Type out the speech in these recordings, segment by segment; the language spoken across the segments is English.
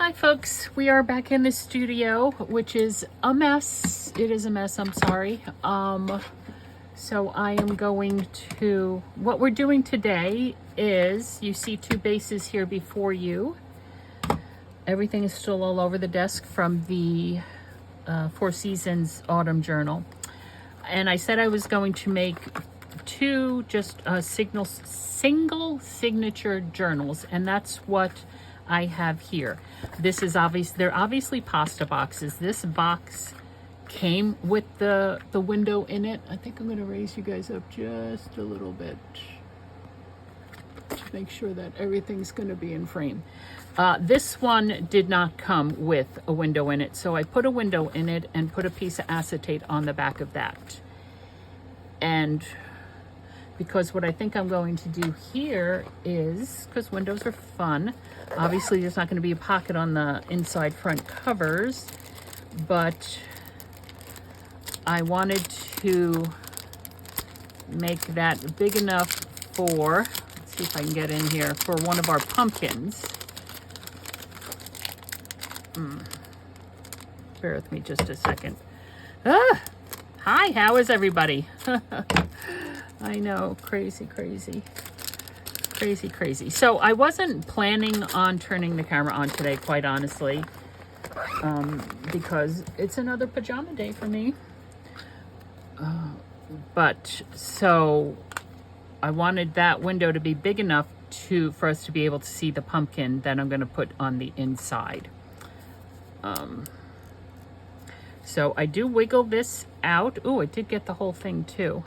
Hi folks, we are back in the studio, which is a mess. It is a mess, I'm sorry. So I am going to, what we're doing today is, you see two bases here before you. Everything is still all over the desk from the Four Seasons Autumn Journal. And I said I was going to make two just single signature journals, and that's what I have here. This is they're obviously pasta boxes. This box came with the window in it. I think I'm going to raise you guys up just a little bit to make sure that everything's going to be in frame. This one did not come with a window in it, so I put a window in it and put a piece of acetate on the back of that. And because what I think I'm going to do here is, because windows are fun, obviously there's not going to be a pocket on the inside front covers, but I wanted to make that big enough for, let's see if I can get in here, for one of our pumpkins. Bear with me just a second. Hi, how is everybody? I know, crazy. So I wasn't planning on turning the camera on today, quite honestly, because it's another pajama day for me. But so I wanted that window to be big enough for us to be able to see the pumpkin that I'm going to put on the inside. So I do wiggle this out. Ooh, it did get the whole thing too.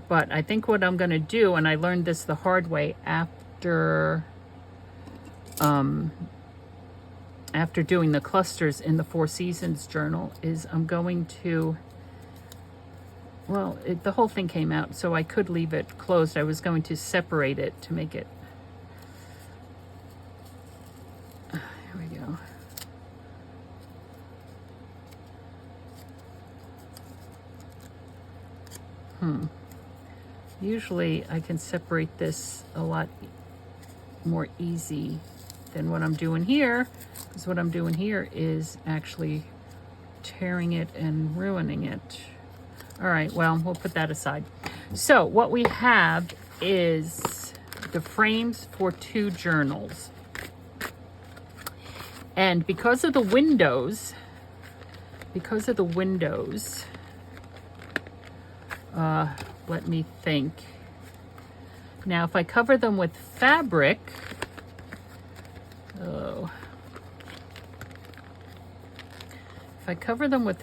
But I think what I'm going to do, and I learned this the hard way after doing the clusters in the Four Seasons journal, is I'm going to, well, the whole thing came out, so I could leave it closed. I was going to separate it to make it, here we go. Usually I can separate this a lot more easy than what I'm doing here, because what I'm doing here is actually tearing it and ruining it. All right, well, we'll put that aside. So what we have is the frames for two journals. And because of the windows, let me think. Now, if I cover them with fabric, if I cover them with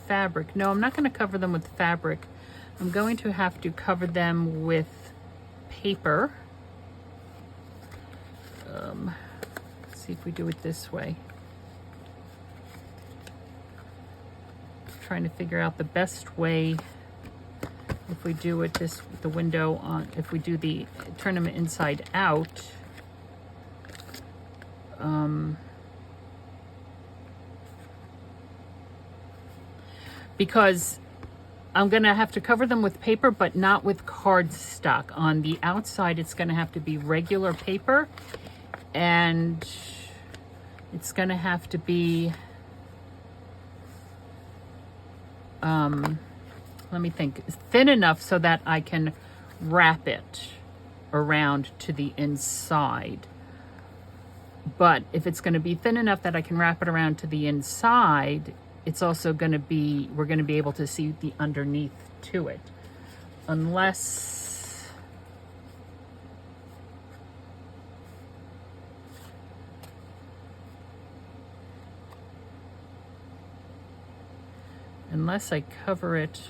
fabric, no, I'm not going to cover them with fabric. I'm going to have to cover them with paper. Let's see if we do it this way. Trying to figure out the best way if we do it this with the window on, if we do turn them inside out. Because I'm gonna have to cover them with paper, but not with cardstock. On the outside, it's gonna have to be regular paper, and it's gonna have to be let me think, thin enough so that I can wrap it around to the inside. But if it's going to be thin enough that I can wrap it around to the inside, it's also going to be, we're going to be able to see the underneath to it. Unless I cover it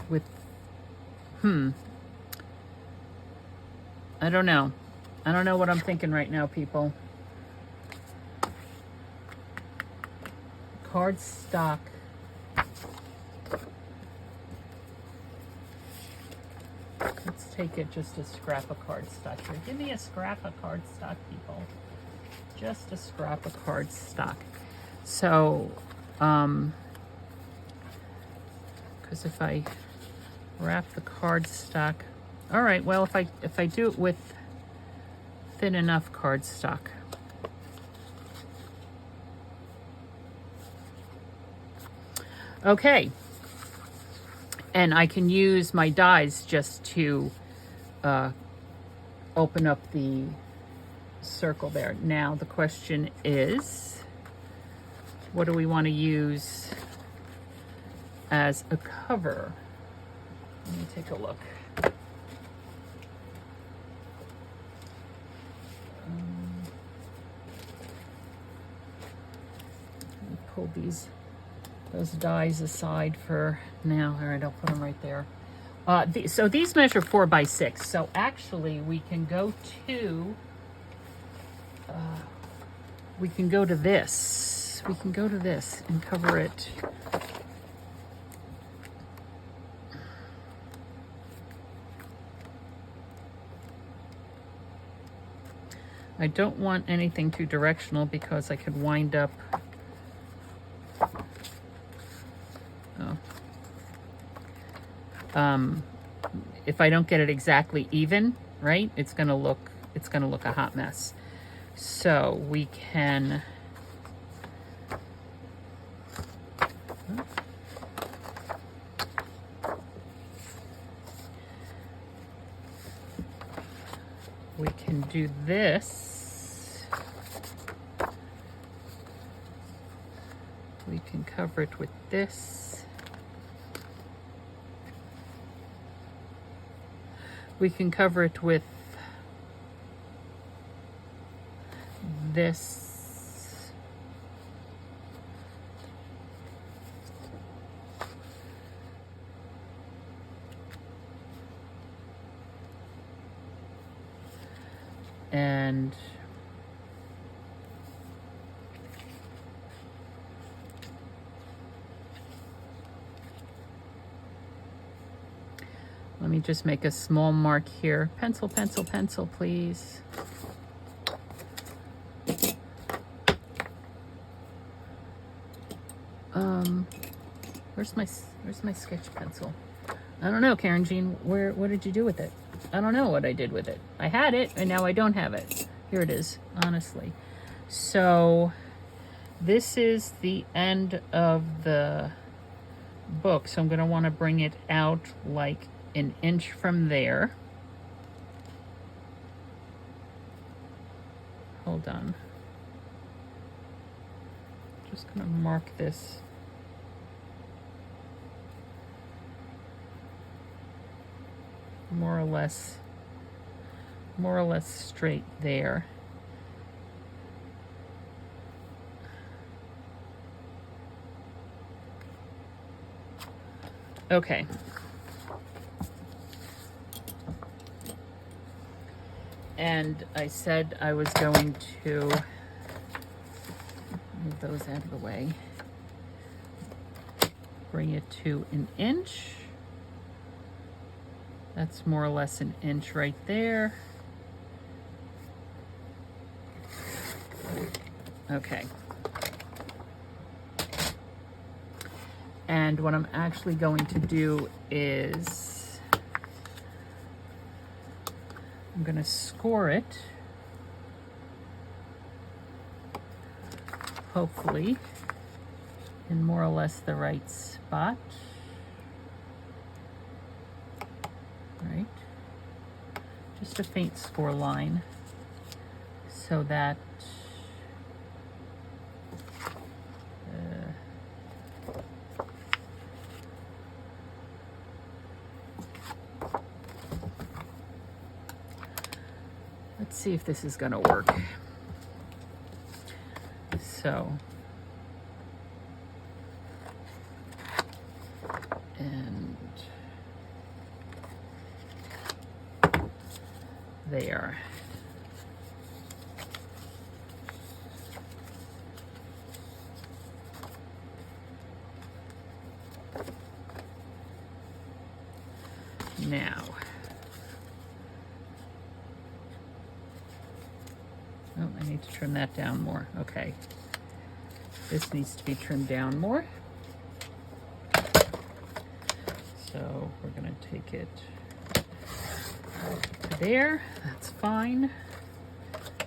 with, I don't know. I don't know what I'm thinking right now, people. Cardstock. Let's take it just a scrap of cardstock here. Give me a scrap of cardstock, people. Just a scrap of cardstock. So, because if I wrap the cardstock All right, well, if I do it with thin enough cardstock. Okay. And I can use my dies just to open up the circle there. Now the question is, what do we want to use as a cover? Let me take a look. Let me pull those dies aside for now. All right, I'll put them right there. So these measure 4 by 6. So actually, we can go to this. We can go to this and cover it. I don't want anything too directional because I could wind up. If I don't get it exactly even, right, it's gonna look a hot mess. So we can do this. We can cover it with this. We can cover it with this. And let me just make a small mark here. Pencil, pencil, pencil, please. Where's my sketch pencil? I don't know, Karynjean. What did you do with it? I don't know what I did with it. I had it, and now I don't have it. Here it is, honestly. So this is the end of the book. So I'm going to want to bring it out like an inch from there. Hold on. Just going to mark this. More or less straight there. Okay. And I said I was going to move those out of the way. Bring it to an inch. That's more or less an inch right there. Okay. And what I'm actually going to do is I'm going to score it, hopefully, in more or less the right spot. Right? Just a faint score line so that let's see if this is going to work. So, and there. Now, oh, I need to trim that down more. Okay. This needs to be trimmed down more. So we're going to take it there. That's fine.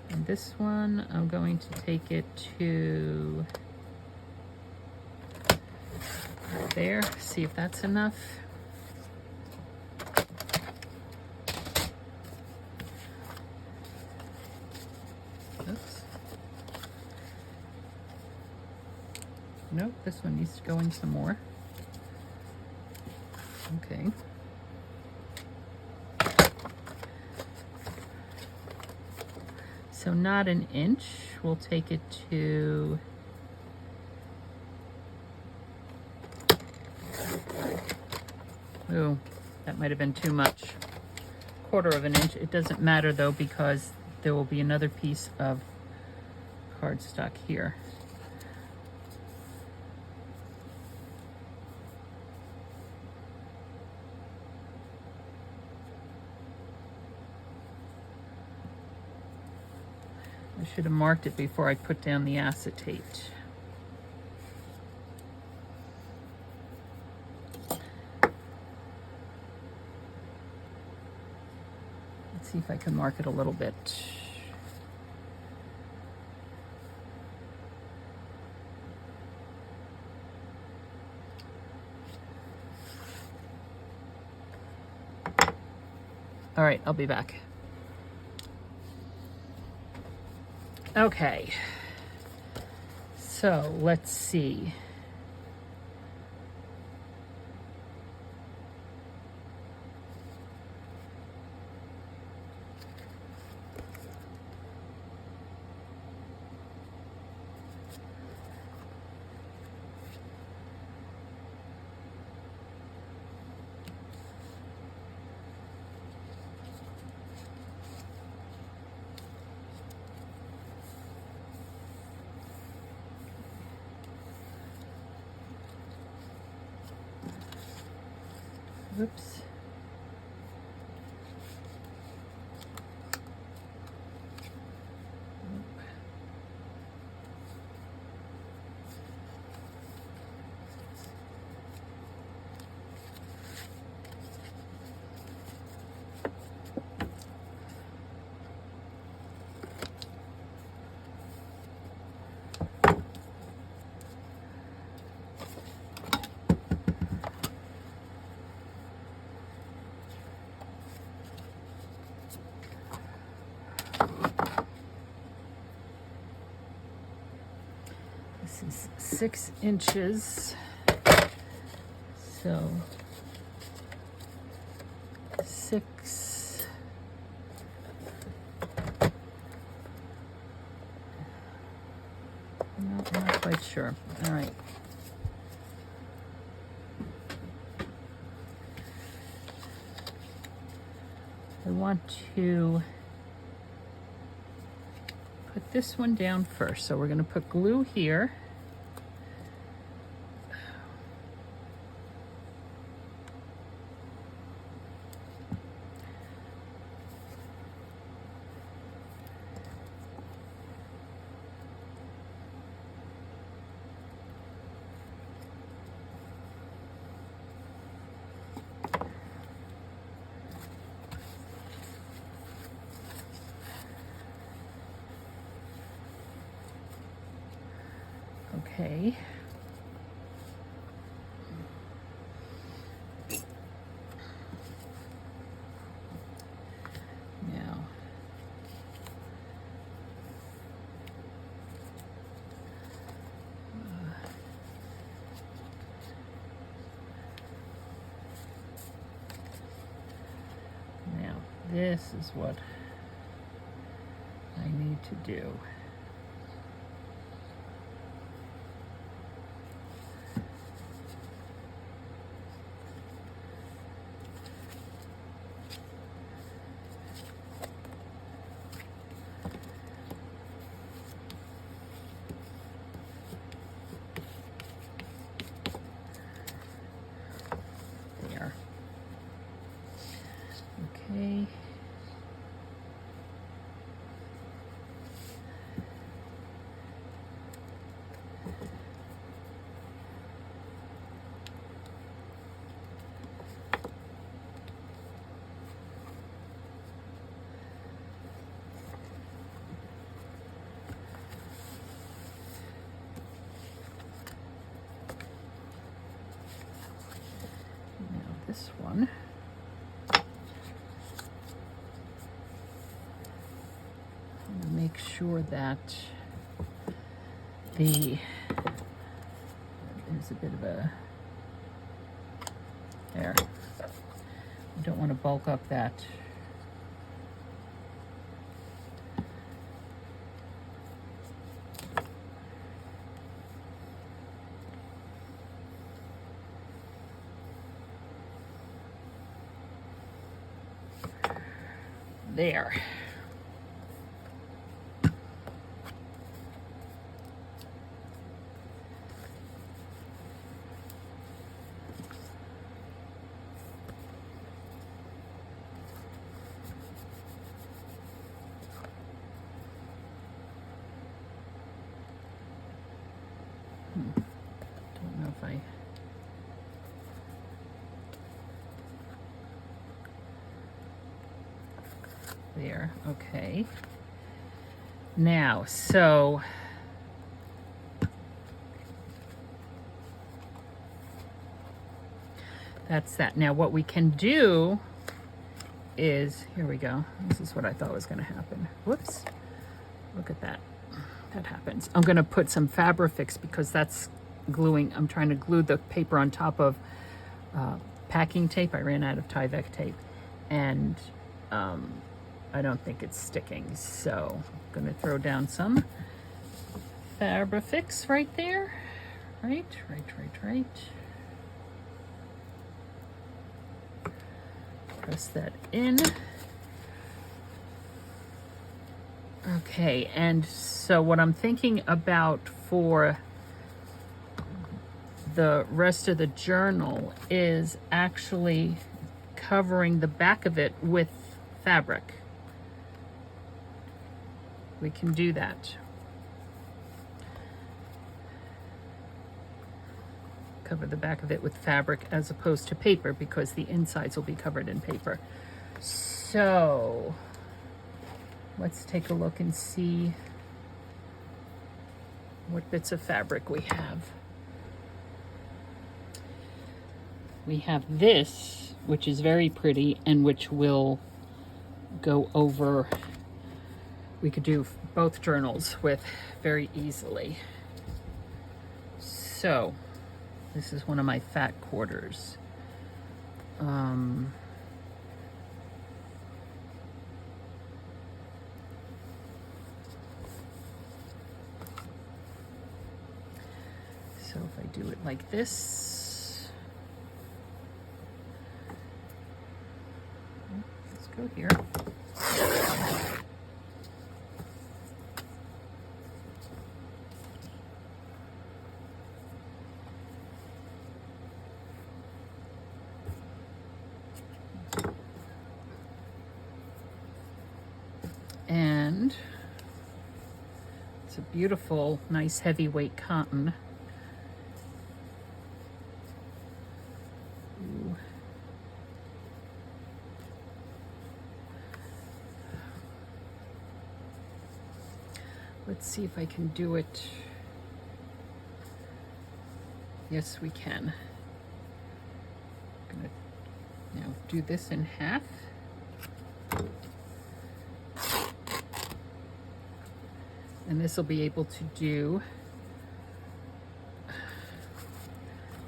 And this one, I'm going to take it to there. See if that's enough. Oops. Nope, this one needs to go in some more. Okay. So not an inch. We'll take it to ooh, that might have been too much. 1/4 of an inch. It doesn't matter though, because there will be another piece of cardstock here. I should have marked it before I put down the acetate. Let's see if I can mark it a little bit. All right, I'll be back. Okay, so let's see. Whoops. This is 6 inches, so 6. No, I'm not quite sure. All right. I want to put this one down first. So we're going to put glue here. Okay. Now, this is what I need to do. There. Okay. sure that there's a bit of a, there. You don't want to bulk up that. There. Don't know if I... There, okay. Now, so that's that. Now what we can do is, here we go. This is what I thought was going to happen. Whoops. Look at that. That happens. I'm going to put some Fabrifix because that's gluing. I'm trying to glue the paper on top of packing tape. I ran out of Tyvek tape, and I don't think it's sticking. So I'm going to throw down some Fabrifix right there. Right. Press that in. Okay, and so what I'm thinking about for the rest of the journal is actually covering the back of it with fabric. We can do that. Cover the back of it with fabric as opposed to paper because the insides will be covered in paper. So let's take a look and see what bits of fabric we have. We have this, which is very pretty and which will go over. We could do both journals with very easily. So this is one of my fat quarters. So if I do it like this, let's go here. And it's a beautiful, nice heavyweight cotton. Ooh. Let's see if I can do it. Yes, we can. I'm gonna now do this in half. And this will be able to do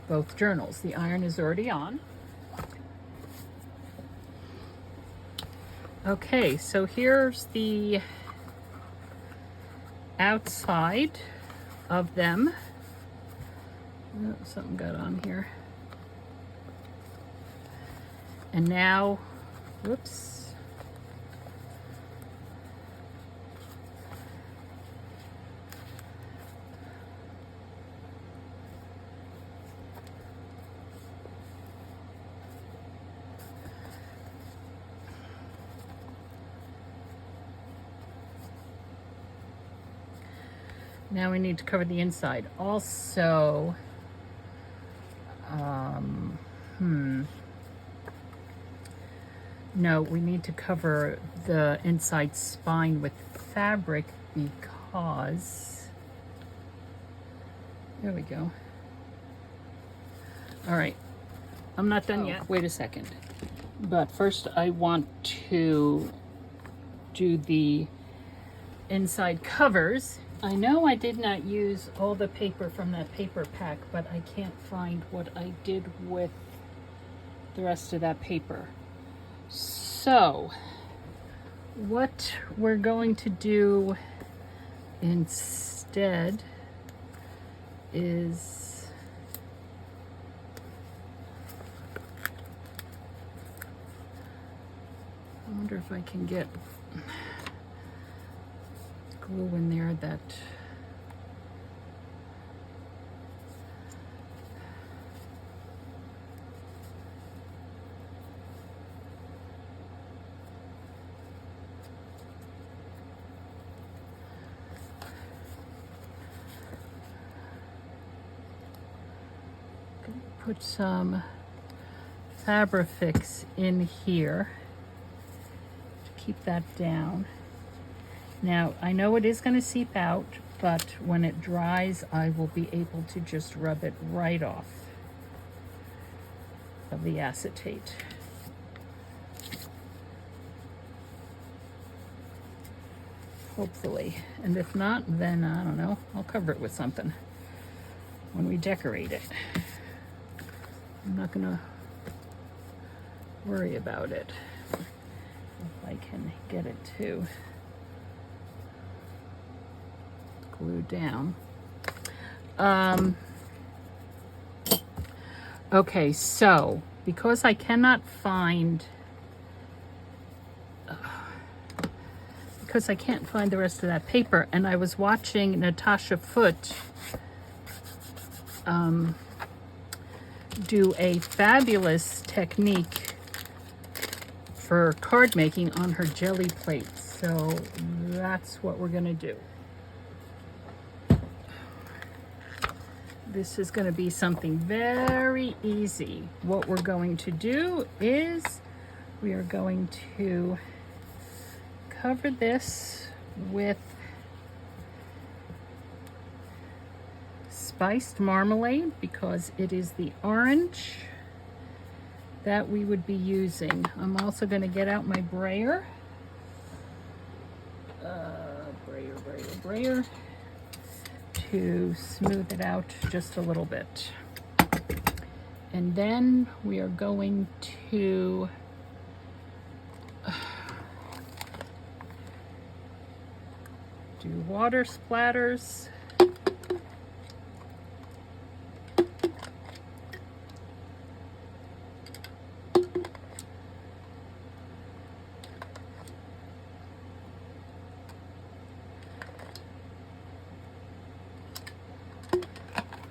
both journals. The iron is already on. Okay, so here's the outside of them. Oh, something got on here. And now, whoops. Now we need to cover the inside. Also, no, we need to cover the inside spine with fabric because, there we go. All right, I'm not done yet. Wait a second. But first I want to do the inside covers. I know I did not use all the paper from that paper pack, but I can't find what I did with the rest of that paper. So what we're going to do instead is I wonder if I can get glue in there that put some Fabrifix in here to keep that down. Now, I know it is going to seep out, but when it dries, I will be able to just rub it right off of the acetate. Hopefully. And if not, then I don't know, I'll cover it with something when we decorate it. I'm not going to worry about it if I can get it to glue down. Okay, so because I cannot find because I can't find the rest of that paper, and I was watching Natasha Foote do a fabulous technique for card making on her jelly plates. So that's what we're going to do. This is going to be something very easy. What we're going to do is we are going to cover this with spiced marmalade because it is the orange that we would be using. I'm also going to get out my brayer. Brayer to smooth it out just a little bit. And then we are going to do water splatters.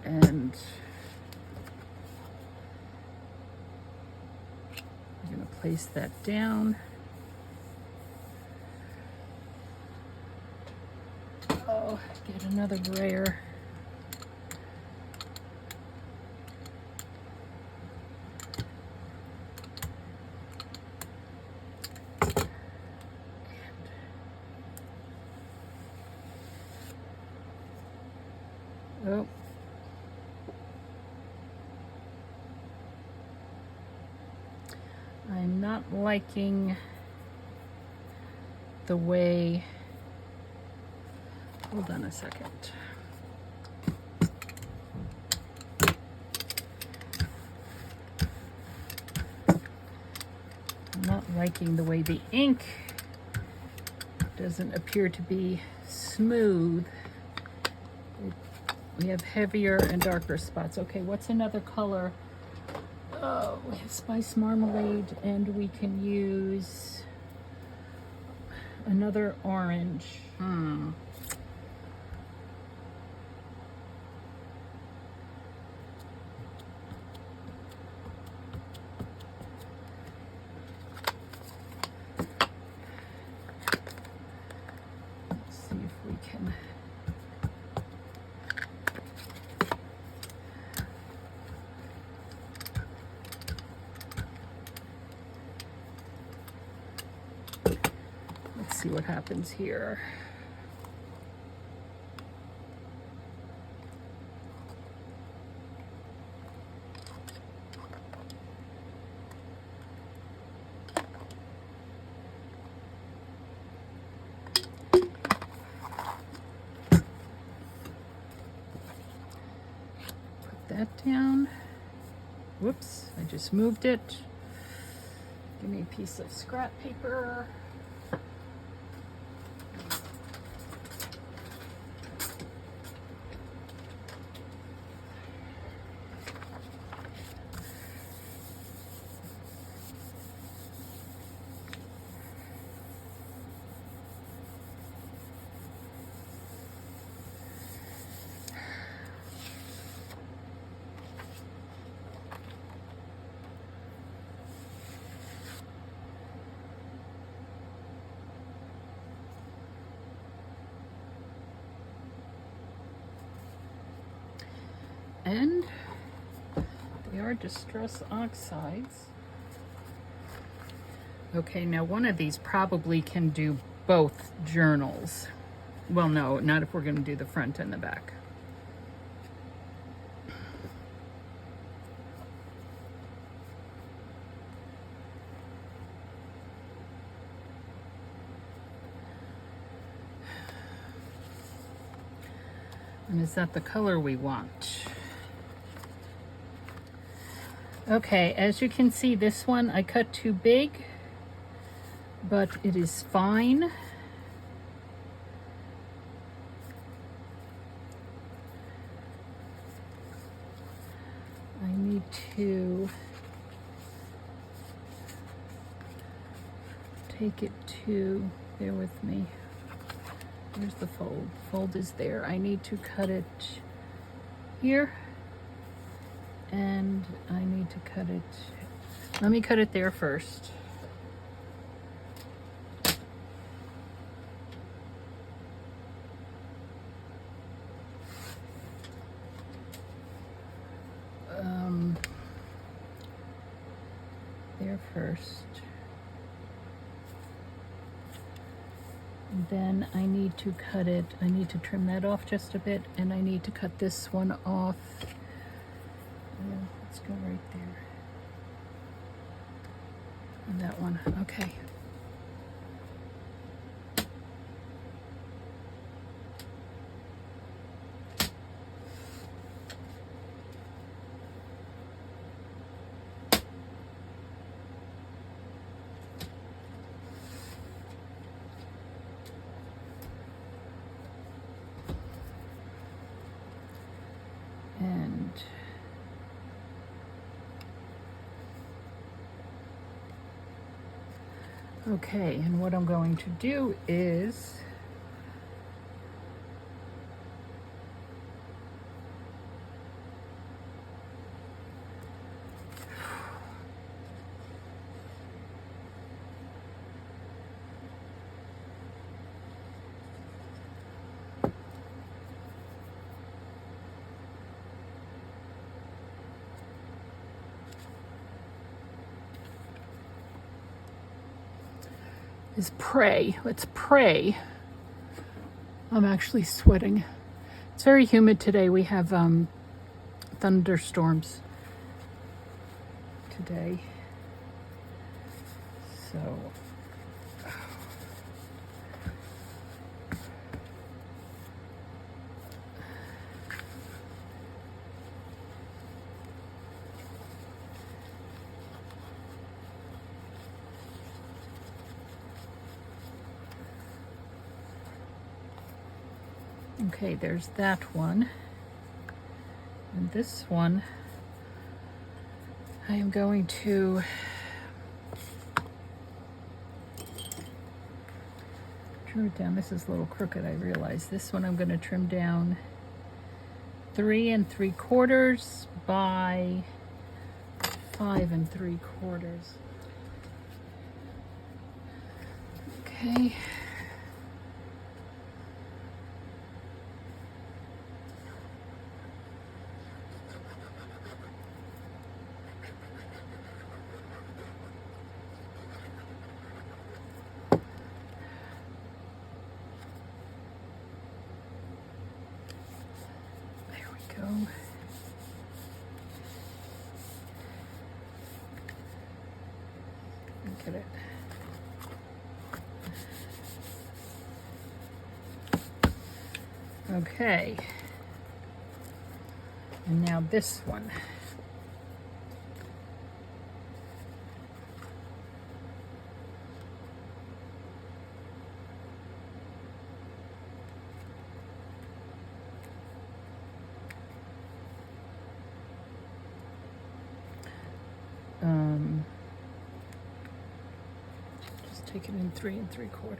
And I'm going to place that down. Oh, get another brayer. Oh. I'm not liking the way, hold on a second. I'm not liking the way the ink doesn't appear to be smooth. We have heavier and darker spots. Okay, what's another color? Oh, we have spice marmalade, and we can use another orange. Let's see if we can. See what happens here. that down. Whoops, I just moved it. Give me a piece of scrap paper. And they are distress oxides. Okay, now one of these probably can do both journals. Well, no, not if we're going to do the front and the back. And is that the color we want? Okay, as you can see, this one I cut too big, but it is fine. I need to take it to, bear with me. Where's the fold? Fold is there. I need to cut it here. And I need to cut it, let me cut it there first. There first. And then I need to cut it, I need to trim that off just a bit, and I need to cut this one off. Let's go right there. And that one, okay. And okay, and what I'm going to do is pray. Let's pray. I'm actually sweating. It's very humid today. We have thunderstorms today. So okay, there's that one. And this one, I am going to trim it down. This is a little crooked, I realize. This one I'm going to trim down 3 3/4 by 5 3/4. Okay. Go. Look at it. Okay. And now this one. Just take it in 3 3/4.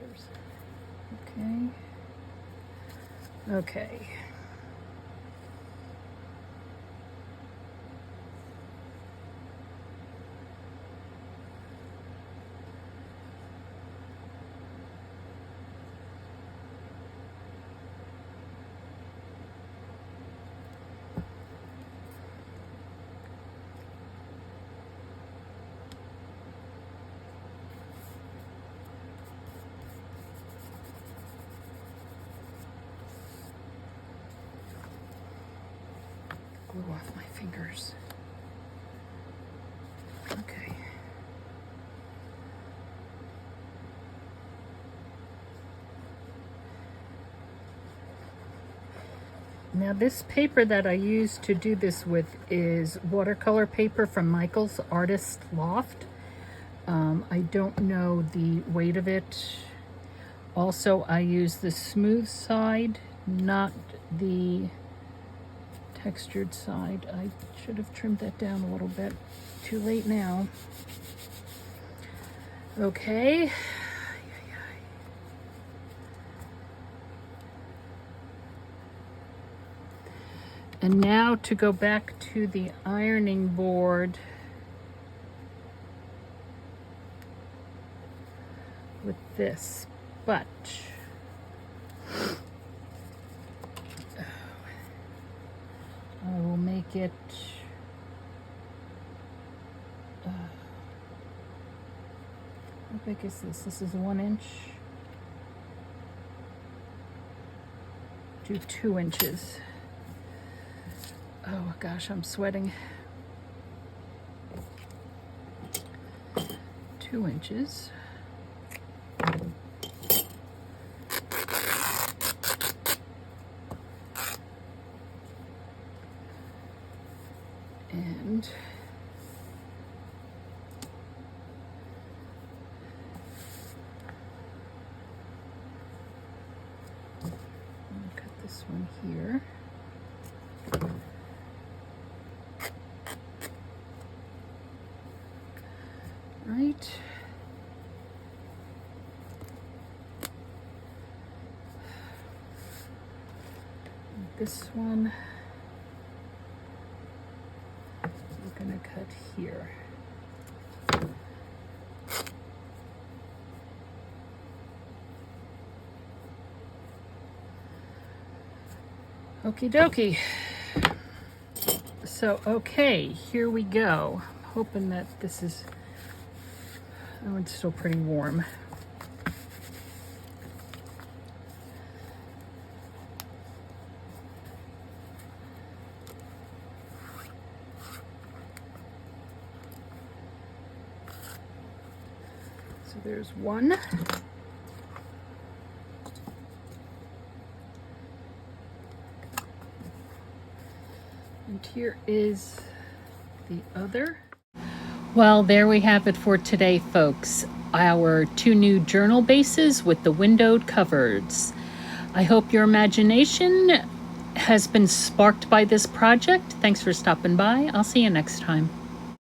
Okay. Okay. Glue off my fingers. Okay. Now this paper that I use to do this with is watercolor paper from Michael's Artist Loft. I don't know the weight of it. Also, I use the smooth side, not the textured side. I should have trimmed that down a little bit. Too late now. Okay. And now to go back to the ironing board with this, but I will make it how big is this? This is 1 inch to 2 inches. Oh gosh, I'm sweating. 2 inches. And I'll cut this one here. Right. This one we're going to cut here. Okie dokie. So, okay, here we go. I'm hoping that this is, oh, it's still pretty warm. So there's one. And here is the other. Well, there we have it for today, folks. Our 2 new journal bases with the windowed covers. I hope your imagination has been sparked by this project. Thanks for stopping by. I'll see you next time.